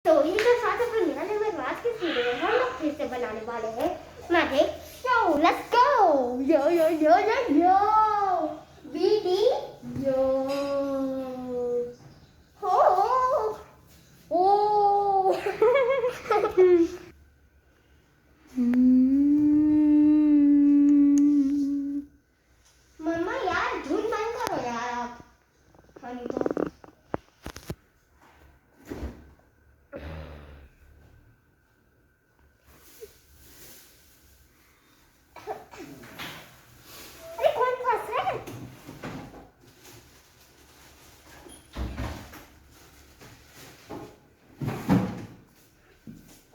तो ये तो साथ अपन निकालने में बात की वीडियो में हम लोग फिर से बनाने वाले हैं magic show. Let's go. Yo yo yo yo yo video हो ओ मम्मा यार धुन बंद करो यार आप। हाँ नहीं तो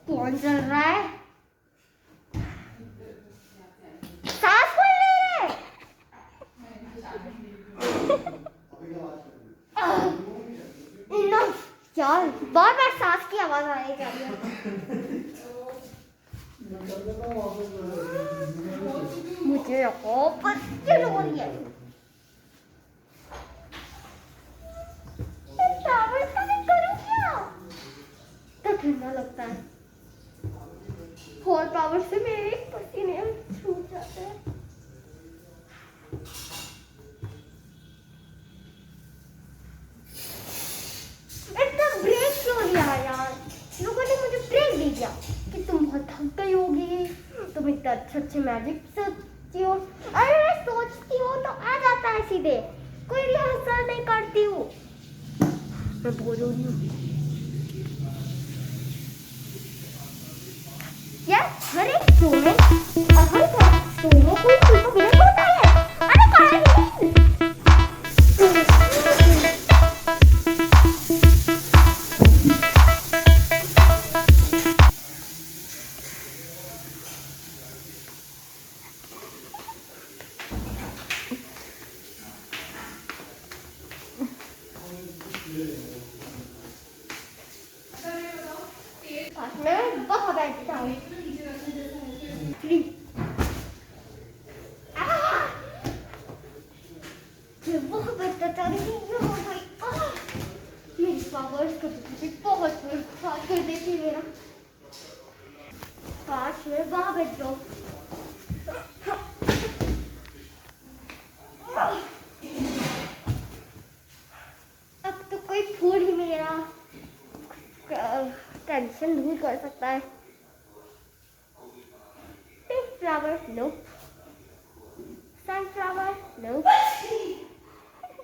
कौन चल रहा है? सांस कौन ले रहा है? यार बार बार सांस की आवाज आ रही है। मुझे पर क्यों हो रही है? करूँ क्या? तो ठंडा लगता है और पावर से मेरे पसीने छूट जाते हैं। इतना ब्रेक क्यों लिया यार? लोगों ने मुझे ब्रेक दे दिया कि तुम बहुत थक गई होगी, तुम इतना अच्छे मैजिक सोचती हो। अरे सोचती हो तो आ जाता है सीधे, कोई रिहर्सल नहीं करती हूँ। मैं बोल रही हूँ यार, हर एक शो में और हर शो में कोई सुपर विलेन होता है। अरे कहानी मैं बहुत बैठता हूँ। बहुत बैठता मेरी पावर्स कभी बहुत साथ कर देती मेरा। काश मैं वहाँ बैठ जाऊँ। अब तो कोई फूल ही मेरा टेंशन दूर कर सकता है। Pink flower no, sunflower no,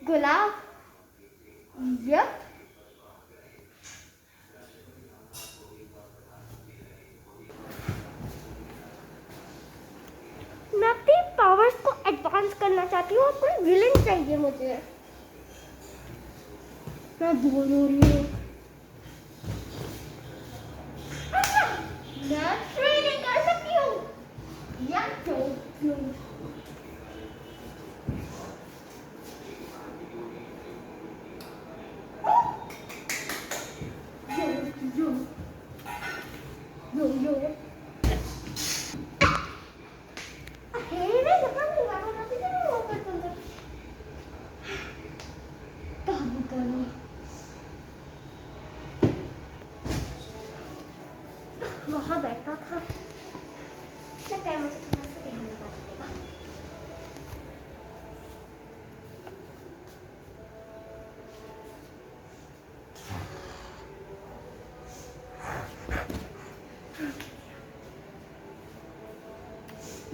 गुलाब यप, मैं अपनी पावर्स को एडवांस करना चाहती हूँ और कोई विलेन चाहिए मुझे। मैं बोर हो रही हूँ। मैं ट्रेनिंग कर सकती हूँ या क्यों? यो वहाँ बैठा था। लगता है मुझे थोड़ा सा ध्यान लगा देगा।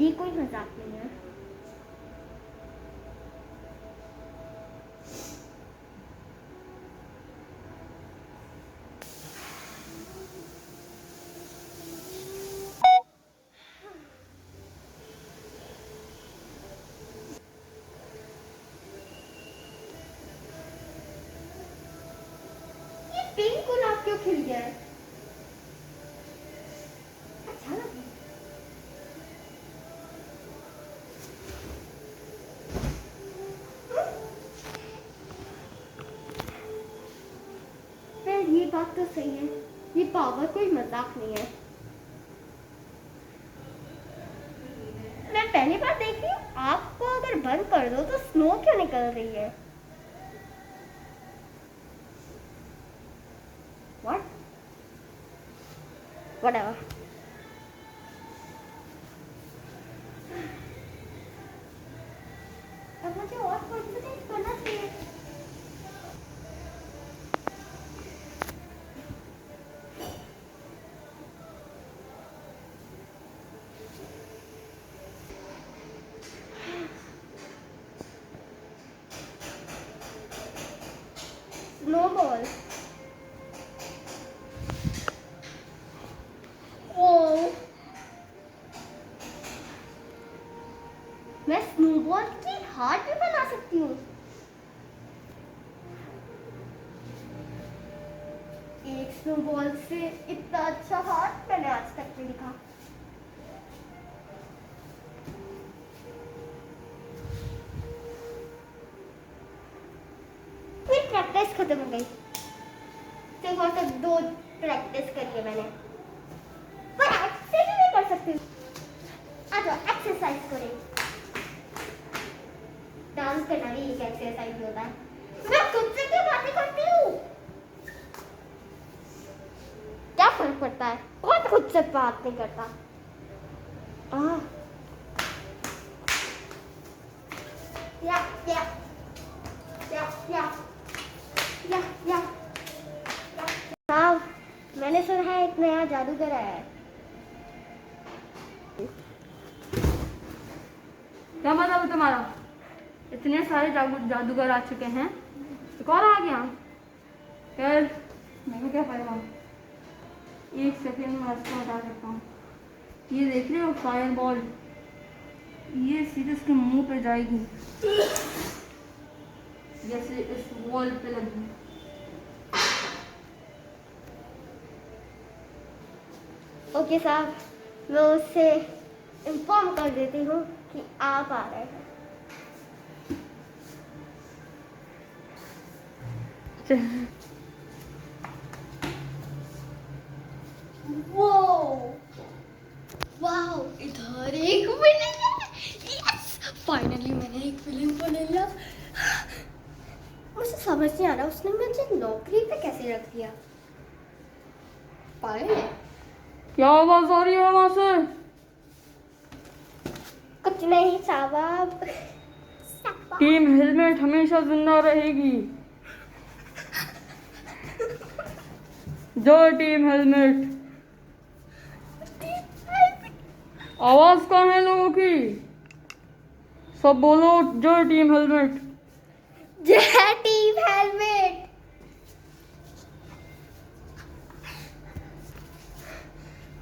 ये कोई मजाक नहीं है। पिंक गुलाब क्यों खिल गया है? अच्छा लगा। फिर ये बात तो सही है, ये पावर कोई मजाक नहीं है। मैं पहली बार देख रही हूँ, आपको अगर बंद कर दो तो स्नो क्यों निकल रही है? What? whatever. अब मुझे और कॉन्सेंट्रेट करना चाहिए। स्नोबॉल। ओ, मैं स्नोबॉल की हार्ट भी बना सकती हूँ। एक स्नोबॉल से इतना अच्छा हार्ट मैंने आज तक नहीं देखा। फिर प्रैक्टिस खत्म हो गई। सिर्फ और सिर्फ 2 प्रैक्टिस करी है मैंने, पर आज से भी नहीं कर सकती। आ जाओ एक्सरसाइज करें। डांस करना भी एक एक्सरसाइज होता है। मैं खुद से क्यों बातें करती हूँ? क्या फर्क पड़ता है? कौन खुद से बात नहीं करता? या या या या या या। हाँ, मैंने सुना है एक नया जादूगर आया है। क्या मतलब है तुम्हारा? इतने सारे जादूगर आ चुके हैं, एक और आ गया। यार मैं क्या फायदा, एक सेकेंड में इसको हटा सकता हूँ। ये देख रहे हो फायर बॉल, ये सीधे इसके मुंह पे जाएगी, जैसे इस वॉल पे लगी। ओके साहब, मैं उससे इन्फॉर्म कर देती हूँ कि आप आ रहे हैं। वो वाओ, इधर एक विलन है। यस, फाइनली मैंने एक विलन बना लिया। मुझे समझ नहीं आ रहा उसने मुझे नौकरी पे कैसे रख दिया। पागल है। क्या आवाज आ रही है वहां से? कुछ नहीं साहब। टीम हेलमेट हमेशा जिंदा रहेगी। जय टीम हेलमेट। आवाज कहाँ है लोगों की? सब बोलो जय टीम हेलमेट। जय टीम हेलमेट।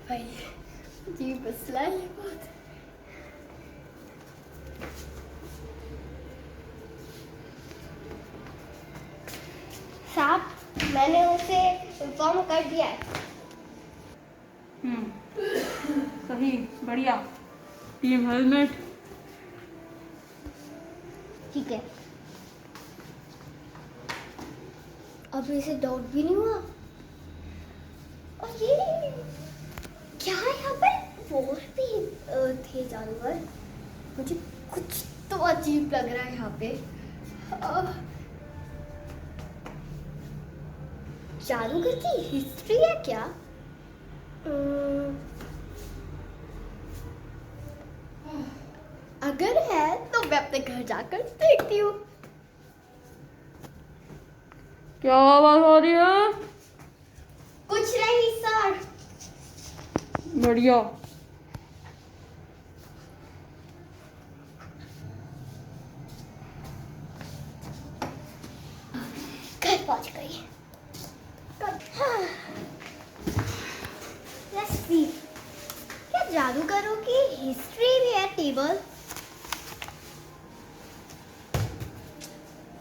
भाई जी मसला है बहुत। साहब, मैंने उसे इन्फॉर्म कर दिया है। सही, बढ़िया। Team helmet. ठीक है, अब इसे डाउट भी नहीं हुआ। और ये क्या है यहाँ पर? और भी थे जानवर। मुझे कुछ तो अजीब लग रहा है यहाँ पे। जादूगर की हिस्ट्री है क्या? अगर है तो मैं अपने घर जाकर देखती हूँ। क्या आवाज आ रही है? कुछ नहीं सर। बढ़िया। घर पहुंच गई। Let's see. क्या जादूगरों की हिस्ट्री भी है? Table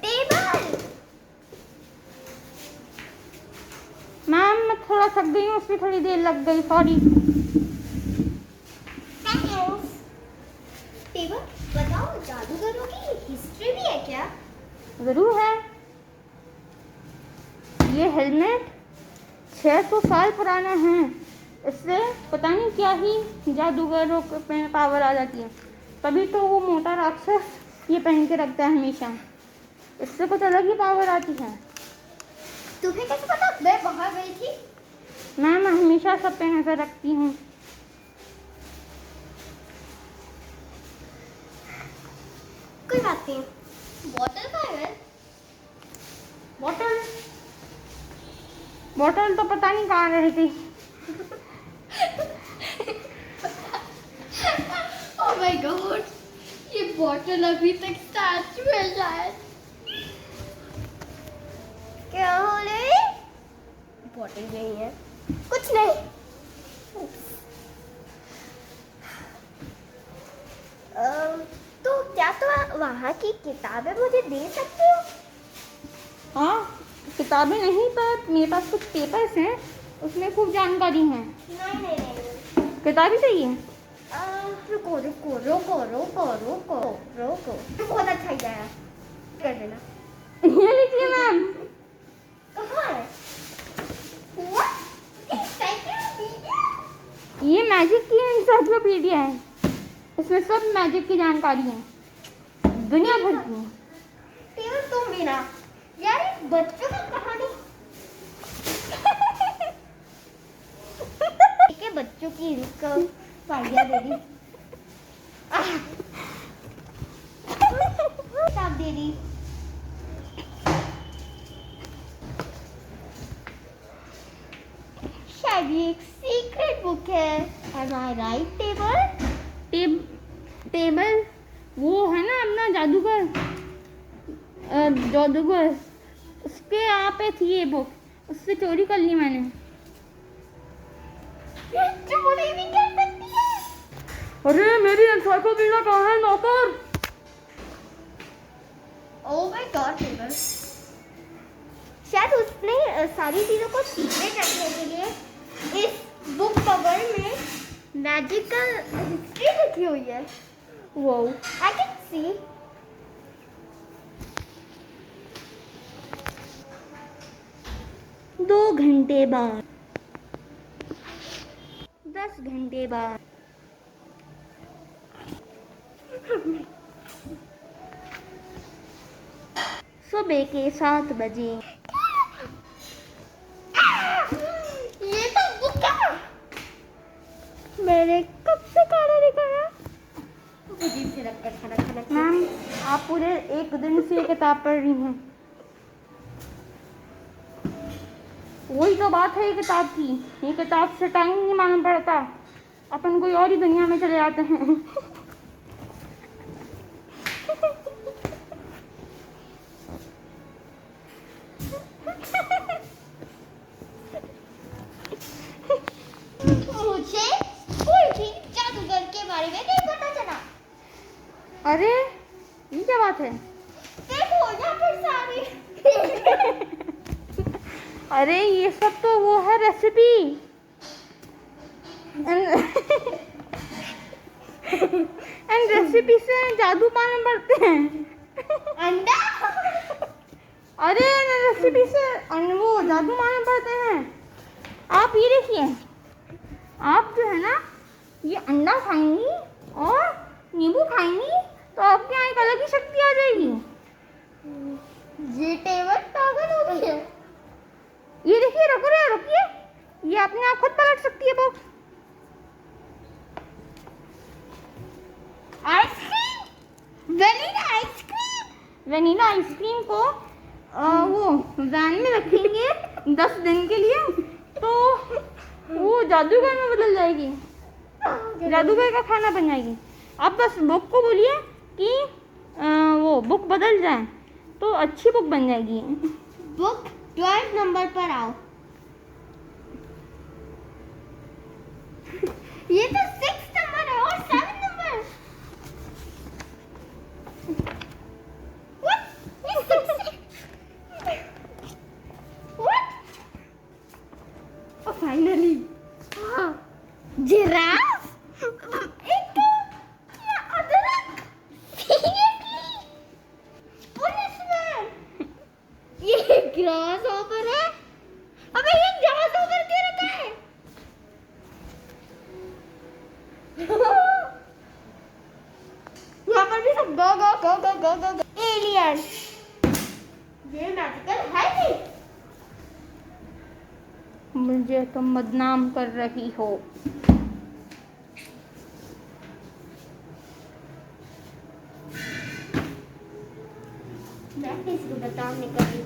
table. मैम मैं थोड़ा थक गई हूँ, उसमें थोड़ी देर लग गई, सॉरी। टेबल बताओ, जादूगरों की हिस्ट्री भी है क्या? जरूर है। ये हेलमेट 600 साल पुराना है। इससे पता नहीं क्या ही जादूगरों पे पावर आ जाती है, तभी तो वो मोटा राक्षस ये पहन के रखता है हमेशा। इससे कुछ अलग ही पावर आती है। तुम्हें कैसे पता? मैं वहां गई थी। मैम हमेशा हमेशा सब पे नजर रखती हूँ। कोई बात नहीं। बॉटल कहाँ है? बॉटल बॉटल तो पता नहीं कहाँ रही थी। ओह माय गॉड, ये बॉटल अभी तक स्टार्च में है शायद। क्या हो रहा है? बॉटल नहीं है, कुछ नहीं। तो क्या तो वहाँ की किताबें मुझे दे सकते हो? हाँ, किताबें नहीं पर मेरे पास कुछ पेपर्स हैं, उसमें खूब जानकारी है। नहीं। किताबें चाहिए? रुको रुको रुको रुको रुको रुको, बहुत अच्छा ही आया, कर देना। ये लीजिए मैम। कहाँ है? What? Encyclopedia? ये मैजिक की एनसाइक्लोपीडिया है, इसमें सब मैजिक की जानकारी है, दुनिया भर की। केवल तुम भी ना यार, एक बच्चों की कहानी। ठीक है, बच्चों की इसको फाइया दे दी। किताब दे दी। शायद ये एक सीक्रेट बुक है। Am I right, table? Table वो है ना अपना जादूगर, जादूगर उसके यहाँ पे थी ये बुक, उससे चोरी कर ली मैंने। चोरी भी कर सकती है? अरे मेरी एनसाइक्लोपीडिया कहाँ है नौकर? ओह माय गॉड टेबल, शायद उसने सारी चीजों को सीक्रेट रखने के लिए इस बुक कवर में मैजिकल हिस्ट्री लिखी हुई है। वो आई कैन सी। 2 घंटे बाद, 10 घंटे बाद, सुबह के 7 बजे। ये तो बुक है, मैंने कब से खाना नहीं खाया। अजीब से लगता है खाना खाना। मैम आप पूरे 1 दिन से ये किताब पढ़ रही हैं। वही तो बात है ये किताब की, ये किताब से टाइम नहीं मालूम पड़ता, अपन कोई और ही दुनिया में चले जाते हैं। मुझे कोई भी जादूगर के बारे में नहीं पता चला। अरे ये क्या बात है? देखो यहाँ पर सारी। अरे ये सब तो वो है रेसिपी, एंड रेसिपी से जादू मालूम पड़ते हैं। अंडा? अरे रेसिपी से वो जादू मालूम पड़ते हैं। आप ये देखिए, आप जो है ना ये अंडा खाएंगी और नींबू खाएंगी तो आपके यहाँ एक अलग ही शक्ति आ जाएगी। ये टेबल पागल हो गई है। ये देखिए, रुकिए, ये अपने आप खुद पलट सकती है box. Ice cream, vanilla ice cream. Vanilla ice cream को वो वैन में रखेंगे 10 दिन के लिए तो वो जादूगर में बदल जाएगी, जादूगर का खाना बन जाएगी। आप बस बुक को बोलिए कि वो बुक बदल जाए तो अच्छी बुक बन जाएगी। बुक 12 नंबर पर आओ। ये तो 6 नंबर है और 7 नंबर। What? ये 6 What? फाइनली जिराफ, एक क्या अदरक, सीरियसली पुलिसमैन, ये ग्रास हॉपर है। अबे ये ग्रास हॉपर क्यों रखा है? यहाँ पर भी सब गो गो गो गो गो गो गो एलियन। ये मैजिकल है नहीं। मुझे तुम बदनाम कर रही हो। मैं किसी को बदनाम नहीं कर रही।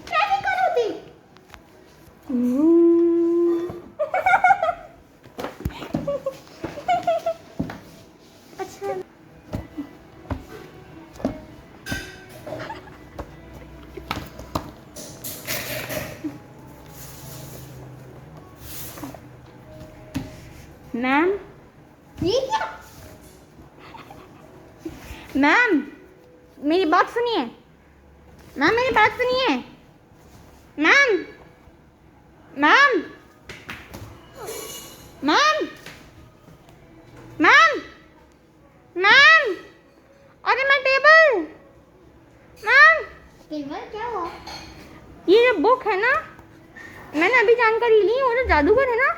क्या नहीं करूँगी? अच्छा मैम, ये क्या? मैम मेरी बात सुनिए। मैम मेरी बात सुनिए। Ma'am, ma'am, ma'am, ma'am, ma'am, अरे मैं टेबल। मैम, केवल क्या हुआ? ये जो बुक है ना, मैंने अभी जानकारी ली, वो जो जादूगर है ना,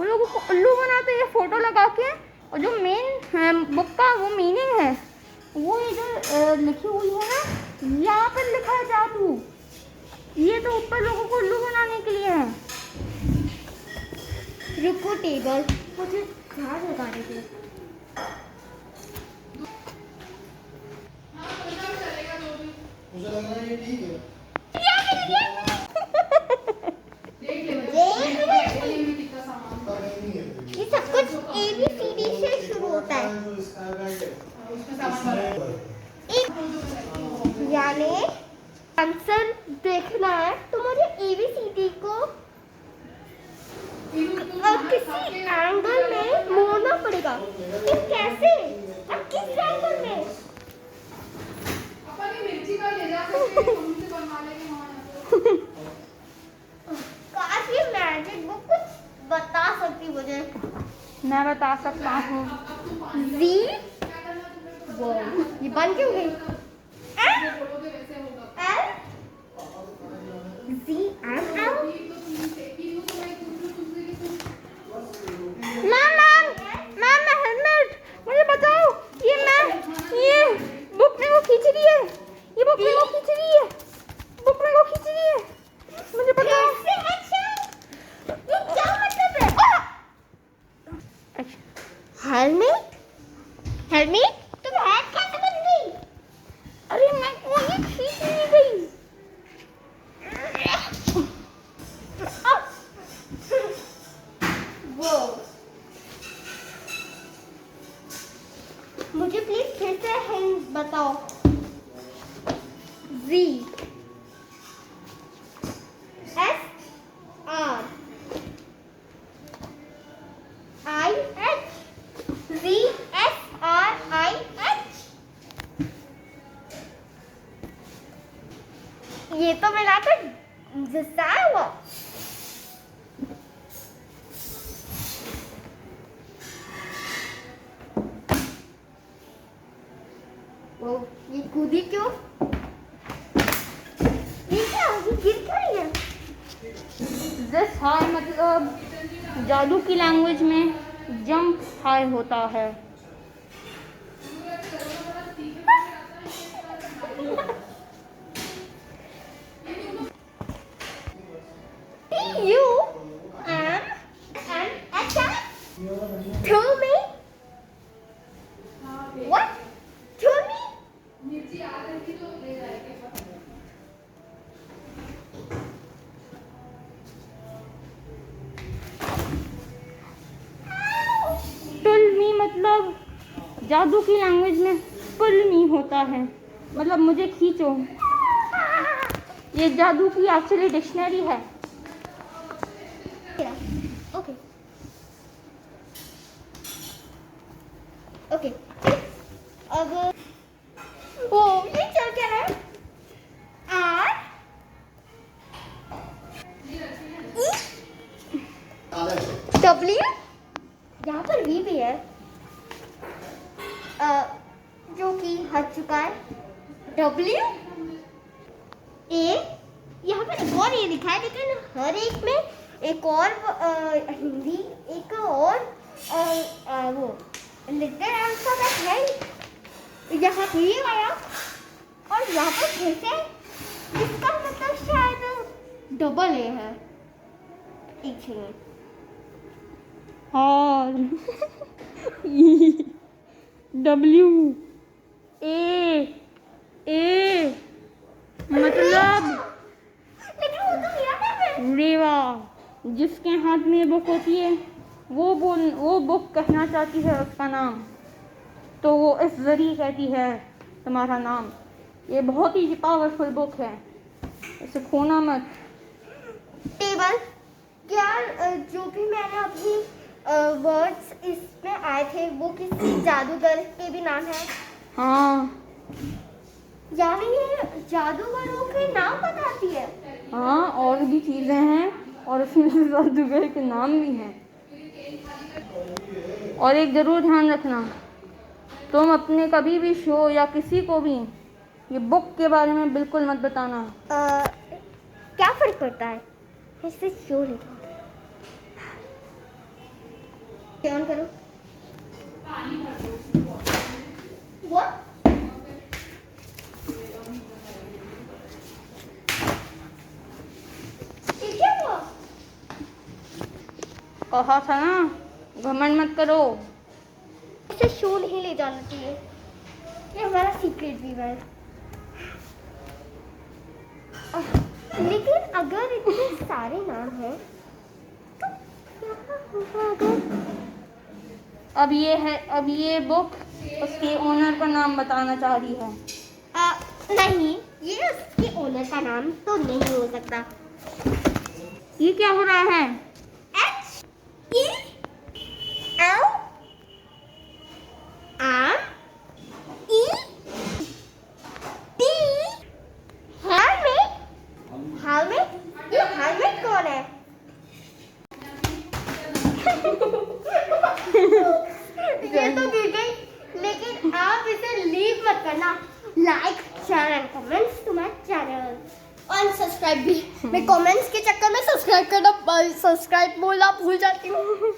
उन लोगों को उल्लू बनाते हैं फोटो लगा के, और जो मेन बुक का वो मीनिंग है, वो ये जो लिखी हुई है ना, यहाँ पर लिखा है जादू। ये तो ऊपर लोगों को उल्लू बनाने के लिए है। रुको टेबल, मुझे झाड़ लगाने दो। मुझे लग रहा है ये ठीक है। पर नहीं है। ये सब कुछ ABCD से शुरू होता है। यानी आंसर देखना है तो मुझे ABCD को किसी एंगल में मोड़ना पड़ेगा। ये कैसे और किस एंगल में? काश ये मैजिक बुक कुछ बता सकती मुझे। मैं बता सकता हूँ। Z वो ये बन क्यों गई? L Z and L। Ma'am मैं हेलमेट, मुझे बचाओ। ये बुक में वो खींच रही है। ये बुक में वो खींच रही है। बुक में वो खींच रही है। मुझे बचाओ। ये क्या मतलब है? हेलमेट? हेलमेट? तुम हैक कैसे बन गई? अरे मैं वही खींच नहीं गई। वो मुझे प्लीज फिर से हिंट बताओ। Z S R I H Z S R I H। ये तो मिलाकर घुसाया हुआ। वो ये कूदी क्यों? ये क्या? ये गिर क्यों रही है? दिस हाई मतलब जादू की लैंग्वेज में जंप हाई होता है। T-U-M-N-H-I? To me? What? To me? To me मतलब जादू की लैंग्वेज में पुल मी होता है, मतलब मुझे खींचो। ये जादू की एक्चुअली डिक्शनरी है। Okay. Okay. अब वो ये चल क्या रहा है? R E W यहाँ पर V भी है, जो कि W A, यहाँ पे एक और ए लिखा है, लेकिन हर एक में एक और हिंदी एक और वो लिटिल अल्फाबेट है। यहाँ पे ये आया और यहाँ पर फिर से, इसका मतलब शायद डबल ए है। एक सेकंड, और W A मतलब लेकिन वो तो मेरा नाम है। रेवा। जिसके हाथ में ये बुक होती है वो बुक कहना चाहती है उसका नाम, तो वो इस जरिए कहती है तुम्हारा नाम। ये बहुत ही पावरफुल बुक है, इसे खोना मत। टेबल, क्या जो भी मैंने अभी वर्ड्स इसमें आए थे वो किसी जादूगर के भी नाम है? हाँ यानी ये जादूगरों के नाम बताती है। हाँ, और भी चीज़ें हैं और उसमें जादूगर के नाम भी हैं। और एक ज़रूर ध्यान रखना, तुम अपने कभी भी शो या किसी को भी ये बुक के बारे में बिल्कुल मत बताना। क्या फर्क पड़ता है? इससे शो लिखा ऑन करो। What? ये क्या हुआ? कहा था ना, घमंड मत करो। इसे शो नहीं ले जाना चाहिए, ये हमारा सीक्रेट भी है। लेकिन अगर इतने सारे नाम हैं तो क्या होगा अगर अब ये बुक उसके ओनर का नाम बताना चाह रही है। नहीं, ये उसके ओनर का नाम तो नहीं हो सकता। ये क्या हो रहा है? H E L M E T helmet. Helmet, ये हेलमेट कौन है? ये तो गिर गई, लेकिन आप इसे लीव मत करना। Like share and comments to my channel और सब्सक्राइब भी। मैं कमेंट्स के चक्कर में सब्सक्राइब बोलना भूल जाती हूँ।